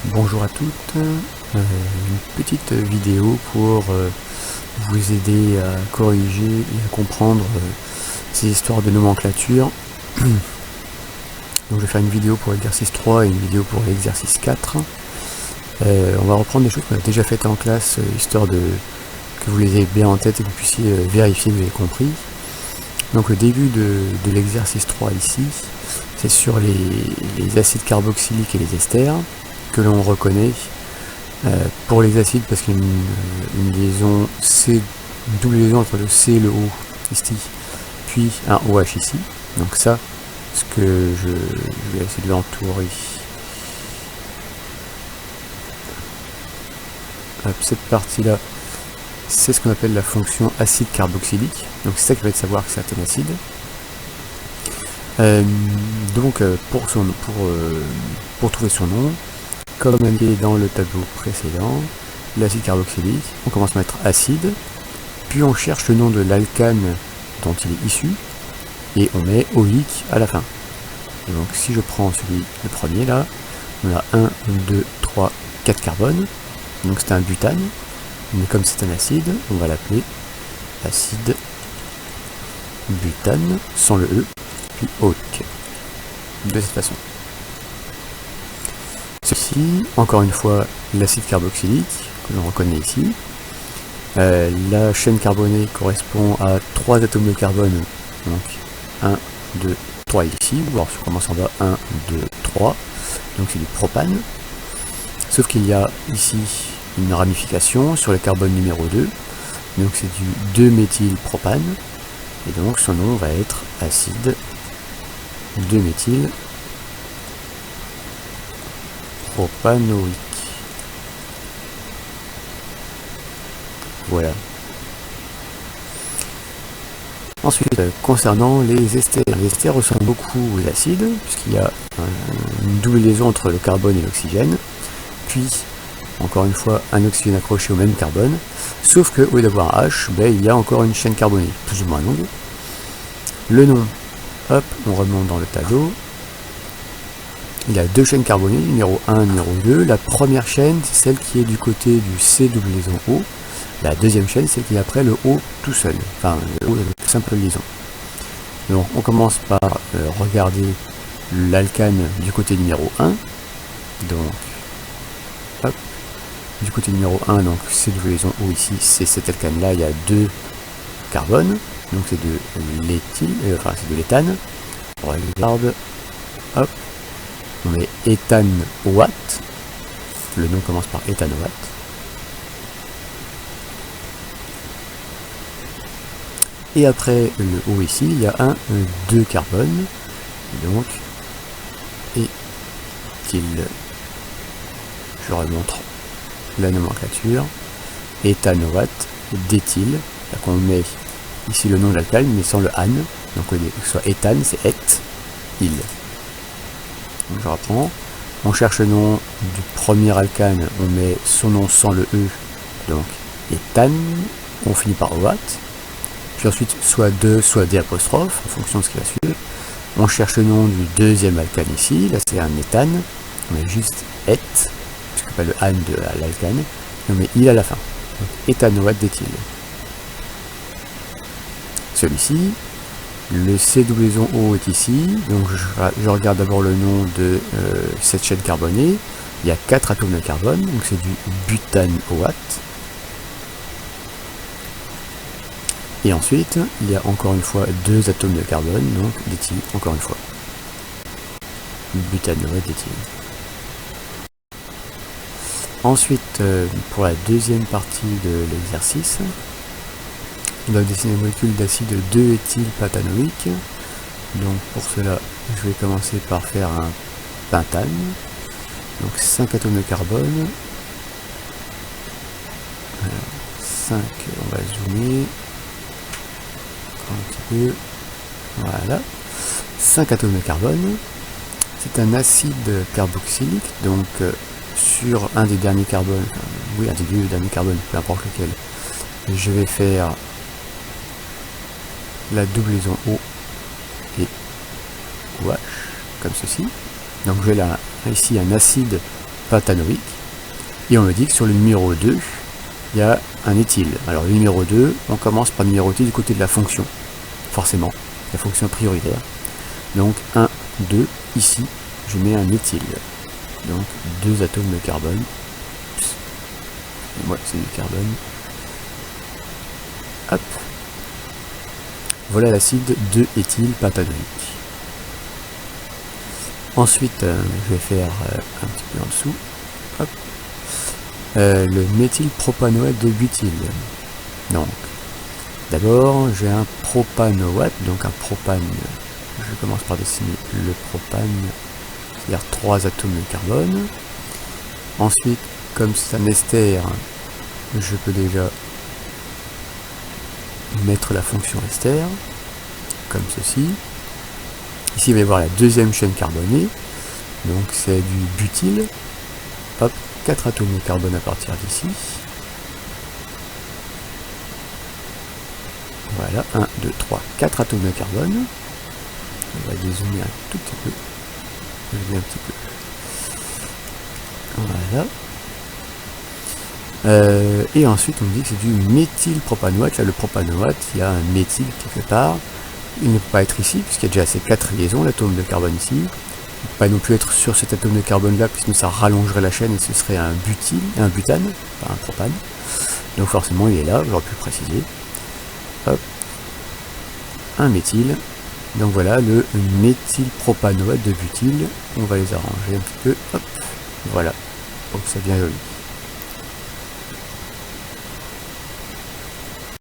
Bonjour à toutes, une petite vidéo pour vous aider à corriger et à comprendre ces histoires de nomenclature. Donc je vais faire une vidéo pour l'exercice 3 et une vidéo pour l'exercice 4. On va reprendre des choses qu'on a déjà faites en classe, histoire que vous les ayez bien en tête et que vous puissiez vérifier que vous avez compris. Donc le début de l'exercice 3 ici, c'est sur les acides carboxyliques et les esters que l'on reconnaît pour les acides parce qu'il y a une liaison une double liaison entre le C et le O ici, puis un OH ici. Donc ça, ce que je vais essayer de l'entourer. Cette partie-là, c'est ce qu'on appelle la fonction acide carboxylique. Donc c'est ça qui va être savoir que c'est un acide. Pour trouver son nom, comme indiqué dans le tableau précédent, l'acide carboxylique, on commence à mettre acide, puis on cherche le nom de l'alcane dont il est issu, et on met oïque à la fin. Et donc si je prends le premier là, on a 1, 2, 3, 4 carbones, donc c'est un butane, mais comme c'est un acide, on va l'appeler acide butane, sans le E, puis oïque, de cette façon. Ceci, encore une fois, l'acide carboxylique, que l'on reconnaît ici. La chaîne carbonée correspond à 3 atomes de carbone, donc 1, 2, 3 ici, ou alors si on commence en bas, 1, 2, 3, donc c'est du propane. Sauf qu'il y a ici une ramification sur le carbone numéro 2, donc c'est du 2-méthylpropane, et donc son nom va être acide 2-méthylpropanoïque. Voilà. Ensuite, concernant les esters ressemblent beaucoup aux acides, puisqu'il y a une double liaison entre le carbone et l'oxygène, puis, encore une fois, un oxygène accroché au même carbone, sauf qu'au lieu d'avoir un H, il y a encore une chaîne carbonée, plus ou moins longue. Le nom, hop, on remonte dans le tableau. Il y a 2 chaînes carbonées, numéro 1, numéro 2. La première chaîne, c'est celle qui est du côté du C double liaison O. La deuxième chaîne, c'est qui est après le O tout seul, enfin le O avec simple liaison. Donc on commence par regarder l'alcane du côté numéro 1. Donc, hop, du côté numéro 1, donc C double liaison O ici, c'est cette alcane-là, il y a 2 carbones, donc c'est de l'éthyle, c'est de l'éthane. On regarde, hop. On met éthanoate, le nom commence par éthanoate. Et après le O ici, il y a 2 carbones, donc éthyle. Je remontre la nomenclature, éthanoate d'éthyle. Donc on met ici le nom de l'alcane, mais sans le ane, donc que ce soit éthane, c'est il. Donc je reprends, on cherche le nom du premier alcane, on met son nom sans le E, donc éthane, on finit par oate, puis ensuite soit 2, soit D', en fonction de ce qui va suivre. On cherche le nom du deuxième alcane ici, là c'est un éthane, on met juste et, puisque pas le ane de l'alcane, on met il à la fin, donc éthanoate d'éthyle. Celui-ci, le C double liaison O est ici, donc je regarde d'abord le nom de cette chaîne carbonée. Il y a 4 atomes de carbone, donc c'est du butanoate. Et ensuite, il y a encore une fois 2 atomes de carbone, donc d'éthyle, encore une fois. Butanoate d'éthyle. Ensuite, pour la deuxième partie de l'exercice, on va dessiner une molécule d'acide 2-éthylpatanoïque. Donc pour cela, je vais commencer par faire un pentane. Donc 5 atomes de carbone. Alors, 5, on va zoomer un petit peu. Voilà. 5 atomes de carbone. C'est un acide carboxylique, donc sur un des derniers carbones, un des 2 derniers carbones, peu importe lequel, je vais faire la double liaison O et OH, comme ceci. Donc j'ai là ici un acide pentanoïque. Et on me dit que sur le numéro 2, il y a un éthyle. Alors le numéro 2, on commence par numéroter du côté de la fonction, forcément, la fonction prioritaire. Donc 1, 2, ici, je mets un éthyle. Donc 2 atomes de carbone. Ouais, c'est du carbone. Hop. Voilà l'acide 2-éthyl pentanoïque. Ensuite, je vais faire un petit peu en dessous. Hop. Le méthylpropanoate de butyl. Donc, d'abord, j'ai un propanoate, donc un propane. Je commence par dessiner le propane, c'est-à-dire 3 atomes de carbone. Ensuite, comme c'est un ester, je peux déjà mettre la fonction ester, comme ceci. Ici, il va y avoir la deuxième chaîne carbonée, donc c'est du butyl. Hop, 4 atomes de carbone à partir d'ici. Voilà, 1, 2, 3, 4 atomes de carbone. On va dézoomer un tout petit peu. Un petit peu. Voilà. Et ensuite on me dit que c'est du méthylpropanoate. Là le propanoate, il y a un méthyle quelque part. Il ne peut pas être ici puisqu'il y a déjà ces 4 liaisons, l'atome de carbone ici. Il ne peut pas non plus être sur cet atome de carbone là puisque ça rallongerait la chaîne et ce serait un butyl, un butane, pas un propane. Donc forcément il est là, j'aurais pu le préciser. Hop. Un méthyle. Donc voilà le méthylpropanoate de butyl. On va les arranger un petit peu. Hop. Voilà. Donc ça devient joli.